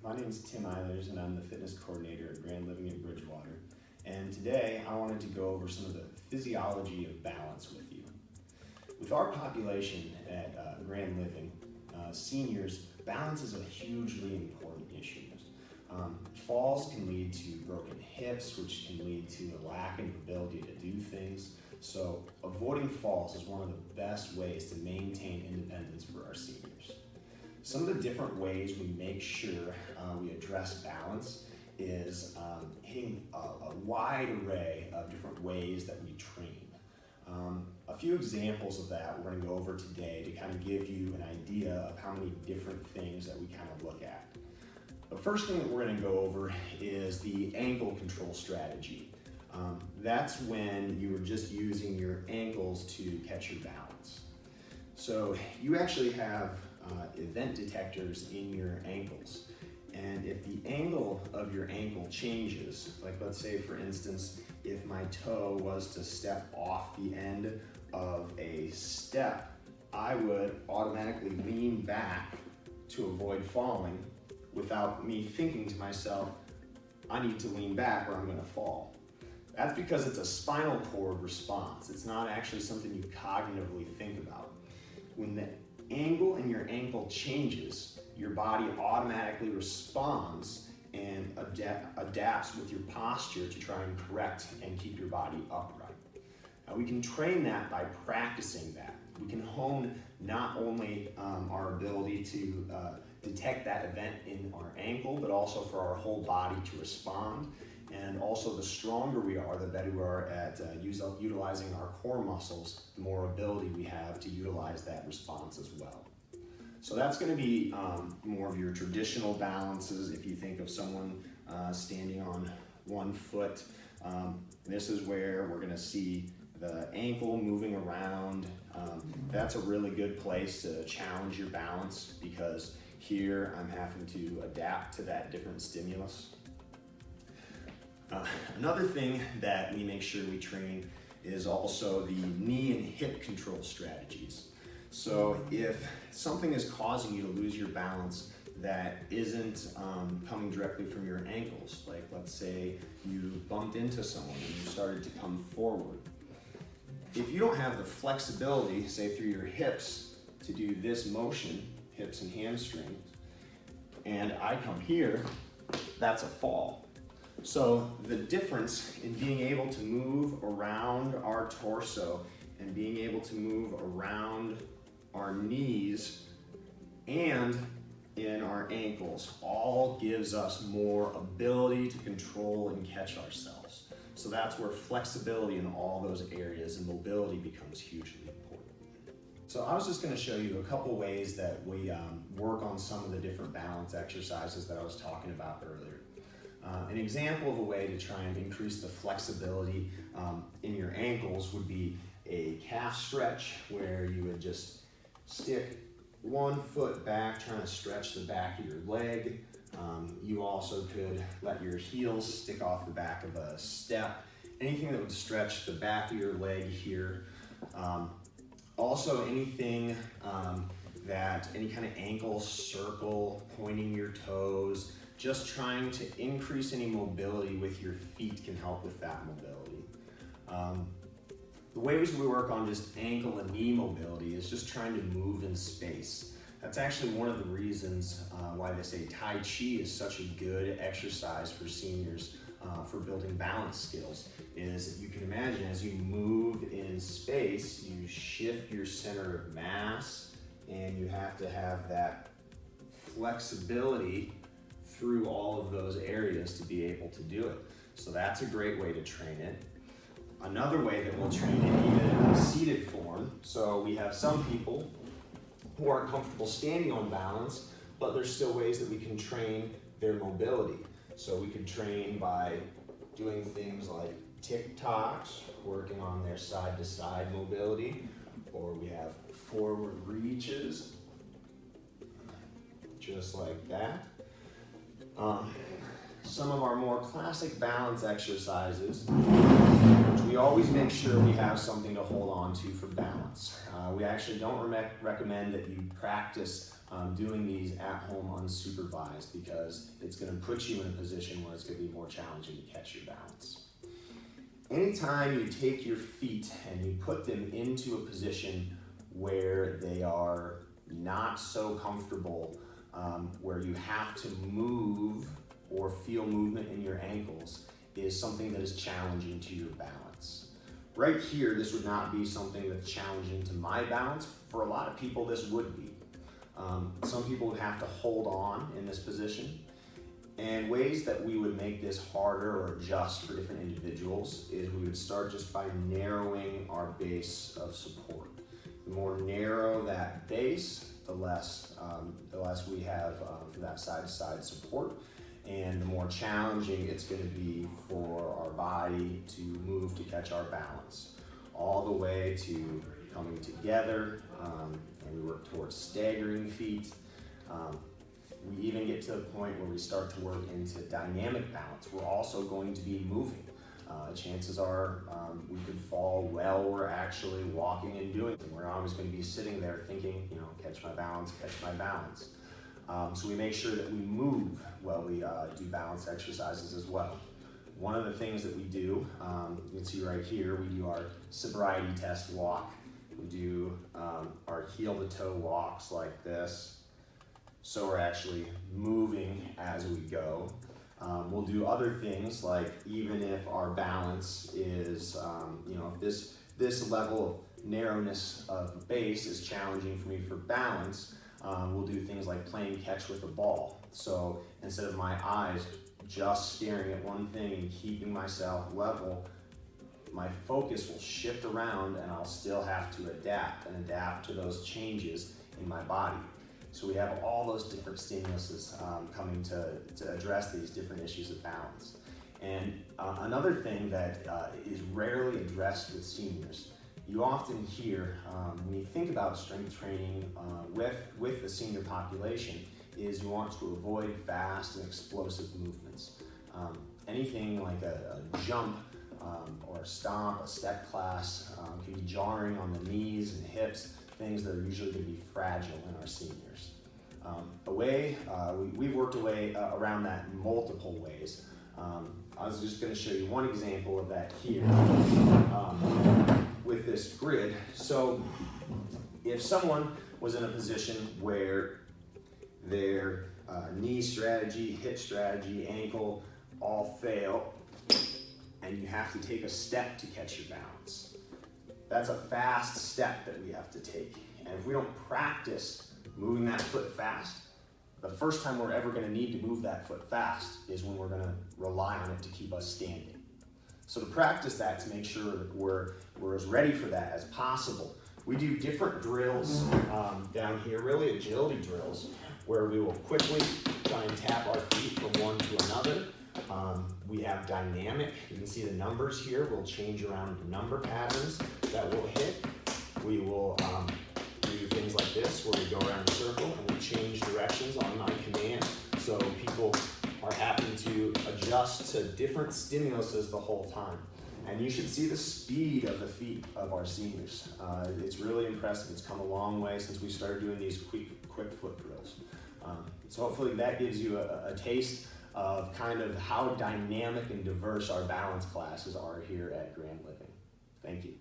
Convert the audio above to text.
My name is Tim Eilers, and I'm the fitness coordinator at Grand Living in Bridgewater. And today I wanted to go over some of the physiology of balance with you. With our population at Grand Living, seniors, balance is a hugely important issue. Falls can lead to broken hips, which can lead to a lack of ability to do things. So avoiding falls is one of the best ways to maintain independence for our seniors. Some of the different ways we make sure we address balance is hitting a wide array of different ways that we train. A few examples of that we're going to go over today to kind of give you an idea of how many different things that we kind of look at. The first thing that we're going to go over is the ankle control strategy. That's when you are just using your ankles to catch your balance. So you actually have event detectors in your ankles. And if the angle of your ankle changes, like let's say for instance, if my toe was to step off the end of a step, I would automatically lean back to avoid falling without me thinking to myself, I need to lean back or I'm gonna fall. That's because it's a spinal cord response. It's not actually something you cognitively think about. When the angle in your ankle changes, your body automatically responds and adapts with your posture to try and correct and keep your body upright. Now we can train that by practicing that. We can hone not only our ability to detect that event in our ankle, but also for our whole body to respond. And also the stronger we are, the better we are at utilizing our core muscles, the more ability we have to utilize that response as well. So that's going to be more of your traditional balances. If you think of someone standing on one foot, this is where we're going to see the ankle moving around. That's a really good place to challenge your balance because here I'm having to adapt to that different stimulus. Another thing that we make sure we train is also the knee and hip control strategies. So if something is causing you to lose your balance that isn't coming directly from your ankles, like let's say you bumped into someone and you started to come forward. If you don't have the flexibility, say through your hips, to do this motion, hips and hamstrings, and I come here, that's a fall. So the difference in being able to move around our torso and being able to move around our knees and in our ankles all gives us more ability to control and catch ourselves. So that's where flexibility in all those areas and mobility becomes hugely important. So I was just going to show you a couple ways that we work on some of the different balance exercises that I was talking about earlier. An example of a way to try and increase the flexibility in your ankles would be a calf stretch where you would just stick one foot back, trying to stretch the back of your leg. You also could let your heels stick off the back of a step. Anything that would stretch the back of your leg here. Also anything that any kind of ankle circle, pointing your toes, just trying to increase any mobility with your feet can help with that mobility. The ways we work on just ankle and knee mobility is just trying to move in space. That's actually one of the reasons why they say Tai Chi is such a good exercise for seniors for building balance skills. Is you can imagine as you move in space, you shift your center of mass and you have to have that flexibility through all of those areas to be able to do it. So that's a great way to train it. Another way that we'll train it even in a seated form. So we have some people who aren't comfortable standing on balance, but there's still ways that we can train their mobility. So we can train by doing things like tick-tocks, working on their side-to-side mobility, or we have forward reaches, just like that. Some of our more classic balance exercises, which we always make sure we have something to hold on to for balance. We actually don't recommend that you practice doing these at home unsupervised, because it's going to put you in a position where it's going to be more challenging to catch your balance. Anytime you take your feet and you put them into a position where they are not so comfortable, where you have to move or feel movement in your ankles, is something that is challenging to your balance. Right here, this would not be something that's challenging to my balance. For a lot of people, this would be. Some people would have to hold on in this position. And ways that we would make this harder or adjust for different individuals is we would start just by narrowing our base of support. The more narrow that base, the less we have for that side-to-side support, and the more challenging it's going to be for our body to move to catch our balance, all the way to coming together, and we work towards staggering feet. We even get to the point where we start to work into dynamic balance. We're also going to be moving. Chances are we could fall while we're actually walking and doing it. We're always going to be sitting there thinking, catch my balance, catch my balance. So we make sure that we move while we do balance exercises as well. One of the things that we do, you can see right here, we do our sobriety test walk. We do our heel to toe walks like this. So we're actually moving as we go. We'll do other things, like even if our balance is, if this level of narrowness of base is challenging for me for balance, we'll do things like playing catch with a ball. So instead of my eyes just staring at one thing and keeping myself level, my focus will shift around and I'll still have to adapt to those changes in my body. So we have all those different stimuluses coming to address these different issues of balance. And another thing that is rarely addressed with seniors, you often hear, when you think about strength training with the senior population, is you want to avoid fast and explosive movements. Anything like a jump or a stomp, a step class, can be jarring on the knees and hips, things that are usually going to be fragile in our seniors. We've worked around that in multiple ways. I was just going to show you one example of that here with this grid. So if someone was in a position where their knee strategy, hip strategy, ankle all fail, and you have to take a step to catch your balance, that's a fast step that we have to take. And if we don't practice moving that foot fast, the first time we're ever going to need to move that foot fast is when we're going to rely on it to keep us standing. So to practice that, to make sure that we're as ready for that as possible, we do different drills down here, really agility drills, where we will quickly try and tap our feet from one to another. We have dynamic, you can see the numbers here, we'll change around the number patterns that we'll hit. We will do things like this, where we go around a circle and we change directions on my command. So people are having to adjust to different stimuluses the whole time. And you should see the speed of the feet of our seniors. It's really impressive. It's come a long way since we started doing these quick foot drills. So hopefully that gives you a taste of kind of how dynamic and diverse our balance classes are here at Grand Living. Thank you.